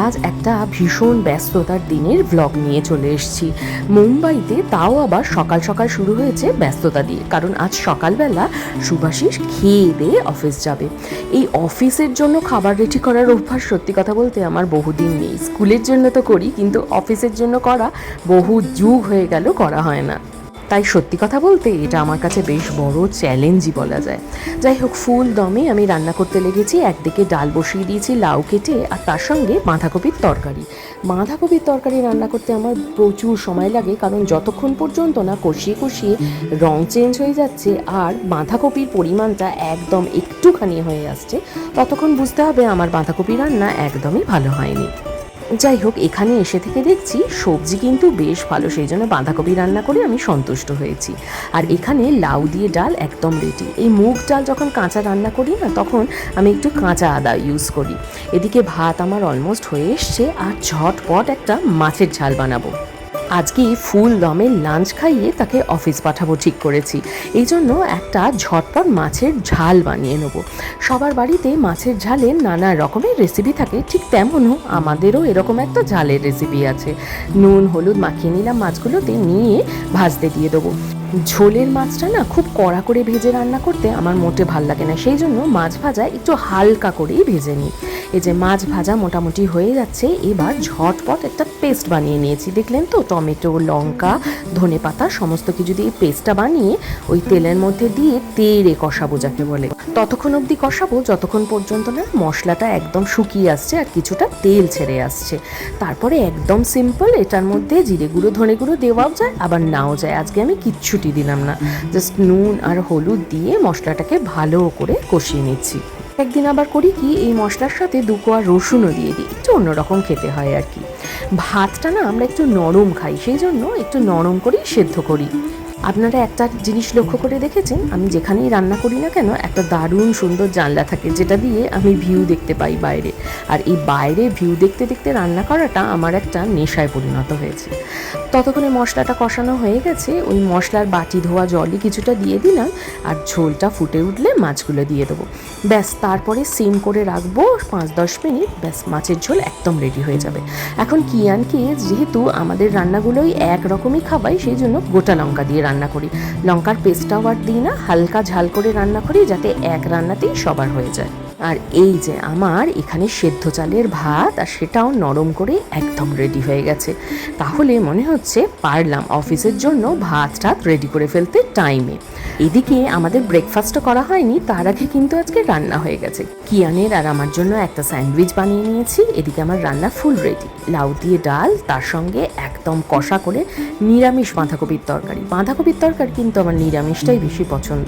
আজ একটা ভীষণ ব্যস্ততার দিনের ব্লগ নিয়ে চলে এসেছি মুম্বাইতে, তাও আবার সকাল সকাল শুরু হয়েছে ব্যস্ততা দিয়ে, কারণ আজ সকালবেলা শুভাশিস খেয়ে দিয়ে অফিস যাবে। এই অফিসের জন্য খাবার রেডি করার অভ্যাস সত্যি কথা বলতে আমার বহুদিন নেই। স্কুলের জন্য তো করি, কিন্তু অফিসের জন্য করা বহু যুগ হয়ে গেল করা হয় না। তাই সত্যি কথা বলতে এটা আমার কাছে বেশ বড় চ্যালেঞ্জই বলা যায়। যাই হোক, ফুল দমে আমি রান্না করতে লেগেছি। একদিকে ডাল বসিয়ে দিয়েছি লাউ কেটে, আর তার সঙ্গে বাঁধাকপির তরকারি। বাঁধাকপির তরকারি রান্না করতে আমার প্রচুর সময় লাগে, কারণ যতক্ষণ পর্যন্ত না কষিয়ে কষিয়ে রং চেঞ্জ হয়ে যাচ্ছে আর বাঁধাকপির পরিমাণটা একদম একটুখানি হয়ে আসছে, ততক্ষণ বুঝতে হবে আমার বাঁধাকপি রান্না একদমই ভালো হয়নি। যাই হোক, এখানে এসে থেকে দেখছি সবজি কিন্তু বেশ ভালো, সেই জন্য বাঁধাকপি রান্না করে আমি সন্তুষ্ট হয়েছি। আর এখানে লাউ দিয়ে ডাল একদম রেডি। এই মুগ ডাল যখন কাঁচা রান্না করি না, তখন আমি একটু কাঁচা আদা ইউজ করি। এদিকে ভাত আমার অলমোস্ট হয়ে এসছে, আর ঝটপট একটা মাছের ঝাল বানাবো। আজকে ফুল দমে লাঞ্চ খাইয়ে তাকে অফিস পাঠাবো ঠিক করেছি, এই জন্য একটা ঝটপট মাছের ঝাল বানিয়ে নেবো। সবার বাড়িতে মাছের ঝালের নানা রকমের রেসিপি থাকে, ঠিক তেমনও আমাদেরও এরকম একটা ঝালের রেসিপি আছে। নুন হলুদ মাখিয়ে নিলাম মাছগুলোতে, নিয়ে ভাজতে দিয়ে দেবো। ঝোলের মাছটা না খুব কড়া করে ভেজে রান্না করতে আমার মোটে ভাল লাগে না, সেই জন্য মাছ ভাজা একটু হালকা করেই ভেজে নিই। এই যে মাছ ভাজা মোটামুটি হয়ে যাচ্ছে, এবার ঝটপট একটা পেস্ট বানিয়ে নিয়েছি। দেখলেন তো, টমেটো লঙ্কা ধনেপাতা সমস্ত কিছু দিয়ে পেস্টটা বানিয়ে ওই তেলের মধ্যে দিয়ে তেড়ে কষাবো যাকে বলে। ততক্ষণ অবধি কষাবো যতক্ষণ পর্যন্ত না মশলাটা একদম শুকিয়ে আসছে আর কিছুটা তেল ছেড়ে আসছে। তারপরে একদম সিম্পল, এটার মধ্যে জিরে গুঁড়ো ধনে গুঁড়ো দেওয়াও যায় আবার নাও যায়। আজকে আমি কিচ্ছুটি দিলাম না, জাস্ট নুন আর হলুদ দিয়ে মশলাটাকে ভালো করে কষিয়ে নিচ্ছি। একদিন আবার করি কি, এই মশলার সাথে 2 কোয়া রসুনও দিয়ে দিই, একটু অন্যরকম খেতে হয় আর কি। ভাতটা না আমরা একটু নরম খাই, সেই জন্য একটু নরম করেই সেদ্ধ করি। আপনারা একটা জিনিস লক্ষ্য করে দেখেছেন, আমি যেখানেই রান্না করি না কেন একটা দারুণ সুন্দর জানলা থাকে, যেটা দিয়ে আমি ভিউ দেখতে পাই বাইরে। আর এই বাইরে ভিউ দেখতে দেখতে রান্না করাটা আমার একটা নেশায় পরিণত হয়েছে। ততক্ষণে মশলাটা কষানো হয়ে গেছে, ওই মশলার বাটি ধোয়া জলই কিছুটা দিয়ে দিলাম, আর ঝোলটা ফুটে উঠলে মাছগুলো দিয়ে দেবো। ব্যাস, তারপরে সিম করে রাখবো 5-10 মিনিট, ব্যাস মাছের ঝোল একদম রেডি হয়ে যাবে। এখন কিয়ানকে যেহেতু আমাদের রান্নাগুলোই একরকমই খাবাই, সেই জন্য গোটা লঙ্কা দিয়ে রান্না করি। লঙ্কার পেস্টটাও আর দিই না, হালকা ঝাল করে রান্না করি, যাতে এক রান্নাতেই সবার হয়ে যায়। আর এই যে আমার এখানে সেদ্ধ চালের ভাত, আর সেটাও নরম করে একদম রেডি হয়ে গেছে। তাহলে মনে হচ্ছে পারলাম অফিসের জন্য ভাত টাত রেডি করে ফেলতে টাইমে। এদিকে আমাদের ব্রেকফাস্টও করা হয়নি, তার আগে কিন্তু আজকে রান্না হয়ে গেছে। কিয়ানের আর আমার জন্য একটা স্যান্ডউইচ বানিয়ে নিয়েছি। এদিকে আমার রান্না ফুল রেডি, লাউ দিয়ে ডাল, তার সঙ্গে একদম কষা করে নিরামিষ বাঁধাকপির তরকারি। বাঁধাকপির তরকারি কিন্তু আমার নিরামিষটাই বেশি পছন্দ,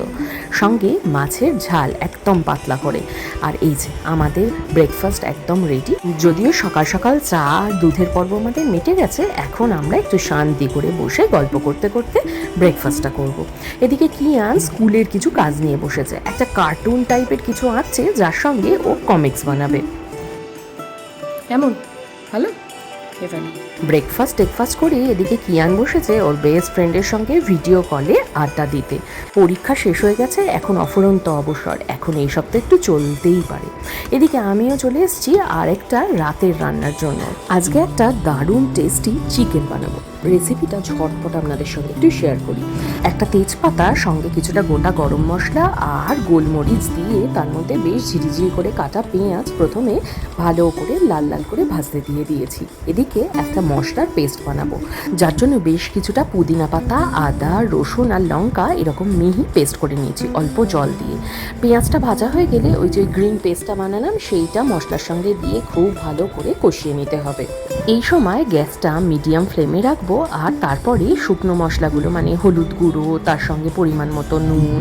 সঙ্গে মাছের ঝাল একদম পাতলা করে। আর এই যে আমাদের ব্রেকফাস্ট একদম রেডি। যদিও সকাল সকাল চা আর দুধের পর্ব আমাদের মিটে গেছে, এখন আমরা একটু শান্তি করে বসে গল্প করতে করতে ব্রেকফাস্টটা করব। এদিকে কিয়ান স্কুলের কিছু কাজ নিয়ে বসেছে, একটা কার্টুন টাইপের কিছু আঁকছে, যার সঙ্গে ও কমিক্স বানাবে। এমন ভালো ব্রেকফাস্ট করে এদিকে কিয়ান বসেছে ওর বেস্ট ফ্রেন্ডের সঙ্গে ভিডিও কলে আড্ডা দিতে। পরীক্ষা শেষ হয়ে গেছে, এখন অফুরন্ত অবসর, এখন এই সপ্তাহে একটু চলতেই পারে। এদিকে আমিও চলে এসেছি আর একটা রাতের রান্নার জন্য। আজকে একটা দারুণ টেস্টি চিকেন বানাবো। রেসিপিটা ঝটপট আপনাদের সঙ্গে একটু শেয়ার করি। একটা তেজপাতা, সঙ্গে কিছুটা গোটা গরম মশলা আর গোলমরিচ দিয়ে তার মধ্যে বেশ ঝিরিঝিরি করে কাটা পেঁয়াজ প্রথমে ভালো করে লাল লাল করে ভাজতে দিয়ে দিয়েছি। এদিকে একটা মশলার পেস্ট বানাবো, যার জন্য বেশ কিছুটা পুদিনা পাতা, আদা, রসুন আর লঙ্কা এরকম মিহি পেস্ট করে নিয়েছি অল্প জল দিয়ে। পেঁয়াজটা ভাজা হয়ে গেলে ওই যে গ্রিন পেস্টটা বানালাম সেইটা মশলার সঙ্গে দিয়ে খুব ভালো করে কষিয়ে নিতে হবে। এই সময় গ্যাসটা মিডিয়াম ফ্লেমে রাখবো, আর তারপরে শুকনো মশলাগুলো মানে হলুদ গুঁড়ো, তার সঙ্গে পরিমাণ মতো নুন,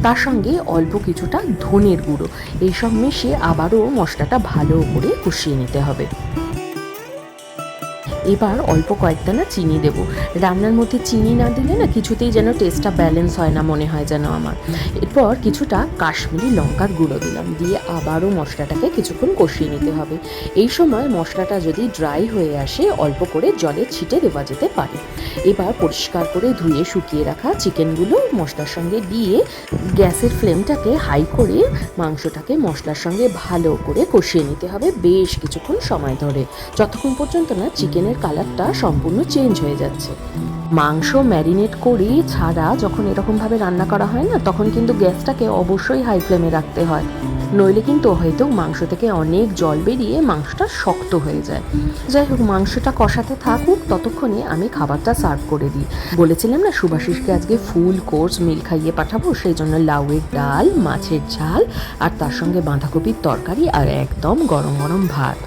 তার সঙ্গে অল্প কিছুটা ধনের গুঁড়ো, এইসব মিশিয়ে আবারও মশলাটা ভালো করে কষিয়ে নিতে হবে। এবার অল্প কয়েকটা চিনি দেবো। রান্নার মধ্যে চিনি না দিলে না কিছুতেই যেন টেস্টটা ব্যালেন্স হয় না মনে হয় যেন আমার। এরপর কিছুটা কাশ্মীরি লঙ্কার গুঁড়ো দিলাম, দিয়ে আবারও মশলাটাকে কিছুক্ষণ কষিয়ে নিতে হবে। এই সময় মশলাটা যদি ড্রাই হয়ে আসে অল্প করে জলের ছিটে দেওয়া যেতে পারে। এবার পরিষ্কার করে ধুয়ে শুকিয়ে রাখা চিকেনগুলো মশলার সঙ্গে দিয়ে গ্যাসের ফ্লেমটাকে হাই করে মাংসটাকে মশলার সঙ্গে ভালো করে কষিয়ে নিতে হবে বেশ কিছুক্ষণ সময় ধরে, যতক্ষণ পর্যন্ত না চিকেনের কালারটা সম্পূর্ণ চেঞ্জ হয়ে যাচ্ছে। মাংস ম্যারিনেট করে ছাড়া যখন এরকমভাবে রান্না করা হয় না, তখন কিন্তু গ্যাসটাকে অবশ্যই হাই ফ্লেমে রাখতে হয়, নইলে কিন্তু হয়তো মাংস থেকে অনেক জল বেরিয়ে মাংসটা শক্ত হয়ে যায়। যাই হোক, মাংসটা কষাতে থাকুক, ততক্ষণে আমি খাবারটা সার্ভ করে দিই। বলেছিলাম না শুভাশিসকে আজকে ফুল কোর্স মিল খাইয়ে পাঠাবো, সেই জন্য লাউয়ের ডাল, মাছের ঝাল আর তার সঙ্গে বাঁধাকপির তরকারি আর একদম গরম গরম ভাত।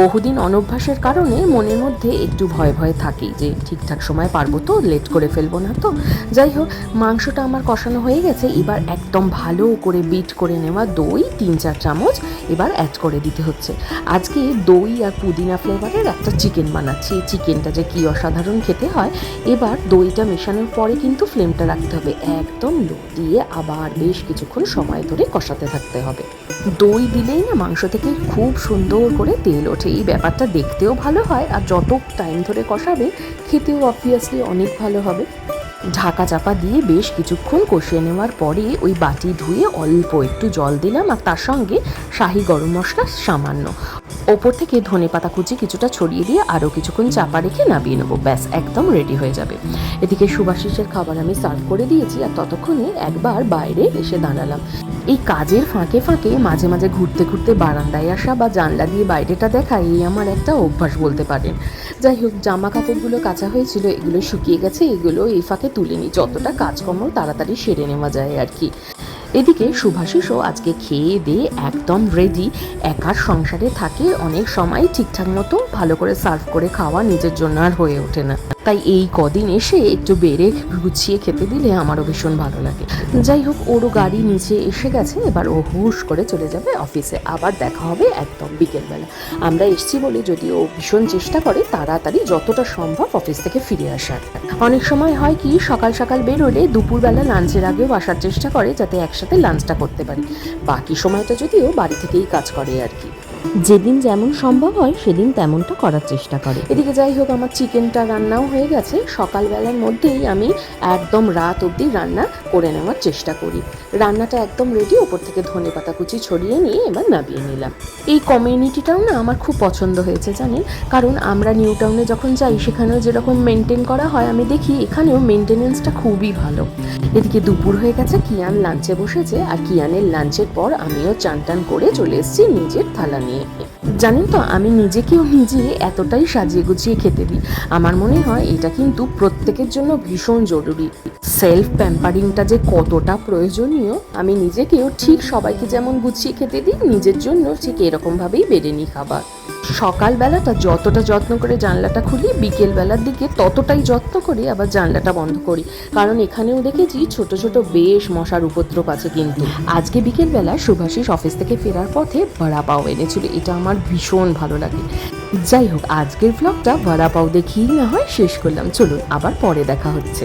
বহুদিন অনভ্যাসের কারণে মনের মধ্যে একটু ভয় ভয় থাকেই যে ঠিকঠাক সময় পারবো তো, লেট করে ফেলবো না তো। যাই হোক, মাংসটা আমার কষানো হয়ে গেছে। এবার একদম ভালো করে বিট করে নেওয়া দই 3-4 চামচ এবার অ্যাড করে দিতে হচ্ছে। আজকে দই আর পুদিনা ফ্লেভারের একটা চিকেন বানাচ্ছি। চিকেনটা যে কী অসাধারণ খেতে হয়। এবার দইটা মেশানোর পরে কিন্তু ফ্লেমটা রাখতে হবে একদম লো, দিয়ে আবার বেশ কিছুক্ষণ সময় ধরে কষাতে থাকতে হবে। দই দিলেই না মাংস থেকে খুব সুন্দর করে তেল ওঠে। এই ব্যাপারটা দেখতেও ভালো হয়, আর যত টাইম ধরে কষাবে খেতেও অবভিয়াসলি অনেক ভালো হবে। ঢাকা চাপা দিয়ে বেশ কিছুক্ষণ কষিয়ে নেওয়ার পরে ওই বাটি ধুয়ে অল্প একটু জল দিলাম, আর তার সঙ্গে শাহি গরম মশলা সামান্য, ওপর থেকে ধনেপাতা কুচি কিছুটা ছড়িয়ে দিয়ে আরও কিছুক্ষণ চাপা রেখে নামিয়ে নেবো। ব্যাস একদম রেডি হয়ে যাবে। এদিকে শুভাশিসের খাবার আমি সার্ভ করে দিয়েছি, আর ততক্ষণে একবার বাইরে এসে দাঁড়ালাম। এই কাজের ফাঁকে ফাঁকে মাঝে মাঝে ঘুরতে ঘুরতে বারান্দায় আসা বা জানলা দিয়ে বাইরেটা দেখা, এই আমার একটা অভ্যাস বলতে পারেন। যাই হোক, জামা কাপড়গুলো কাচা হয়েছিল, এগুলো শুকিয়ে গেছে, এগুলো এই ফাঁকে তুলে নিই, যতটা কাজকর্ম তাড়াতাড়ি সেরে নেওয়া যায় আর কি। এদিকে শুভাশিসও আজকে খেয়ে দিয়ে একদম রেডি। একার সংসারে থাকে, অনেক সময় ঠিকঠাক মতো ভালো করে সার্ভ করে খাওয়া নিজের জন্য আর হয়ে ওঠে না, তাই এই কদিন এসে একটু বেড়ে গুছিয়ে খেতে দিলে আমারও ভীষণ ভালো লাগে। যাই হোক, ওরও গাড়ি নিচে এসে গেছে, এবার ও হুশ করে চলে যাবে অফিসে। আবার দেখা হবে একদম বিকেলবেলা। আমরা এসছি বলে যদি ও ভীষণ চেষ্টা করে তাড়াতাড়ি যতটা সম্ভব অফিস থেকে ফিরে আসার। অনেক সময় হয় কি, সকাল সকাল বেরোলে দুপুরবেলা লাঞ্চের আগেও আসার চেষ্টা করে যাতে একসাথে লাঞ্চটা করতে পারি। বাকি সময়টা যদিও বাড়ি থেকেই কাজ করে আর কি। যেদিন যেমন সম্ভব হয় সেদিন তেমনটা করার চেষ্টা করে। এদিকে যাই হোক, আমার চিকেনটা রান্নাও হয়ে গেছে। সকালবেলার মধ্যেই আমি একদম রাত অবধি রান্না করে নেওয়ার চেষ্টা করি। রান্নাটা একদম রেডি, ওপর থেকে ধনেপাতা কুচি ছড়িয়ে নিয়ে এবার নামিয়ে নিলাম। এই কমিউনিটিটাও না আমার খুব পছন্দ হয়েছে জানেন, কারণ আমরা নিউ টাউনে যখন যাই সেখানেও যেরকম মেনটেন করা হয় আমি দেখি এখানেও মেনটেনেন্সটা খুবই ভালো। এদিকে দুপুর হয়ে গেছে, কিয়ান লাঞ্চে বসেছে, আর কিয়ানের লাঞ্চের পর আমিও চান টান করে চলে এসেছি নিজের থালা নিয়ে। জানেন তো, আমি নিজেকেও নিজে এতটাই সাজিয়ে গুছিয়ে খেতে দিই। আমার মনে হয় এটা কিন্তু প্রত্যেকের জন্য ভীষণ জরুরি। সেলফ প্যাম্পারিংটা যে কতটা প্রয়োজনীয়, আমি নিজেকেও ঠিক সবাইকে যেমন গুছিয়ে খেতে দিই, নিজের জন্য ঠিক এরকমভাবেই বেড়ে নিই খাবার। সকালবেলাটা যতটা যত্ন করে জানলাটা খুলি, বিকেলবেলার দিকে ততটাই যত্ন করে আবার জানলাটা বন্ধ করি, কারণ এখানেও দেখেছি ছোট ছোট বেশ মশার উপদ্রব আছে। কিন্তু আজকে বিকেলবেলা শুভাশিস অফিস থেকে ফেরার পথে বড়া পাও এনেছিল, এটা আমার ভীষণ ভালো লাগে। যাই হোক, আজকের ব্লগটা বড়া পাও দেখেই না হয় শেষ করলাম। চলুন আবার পরে দেখা হচ্ছে।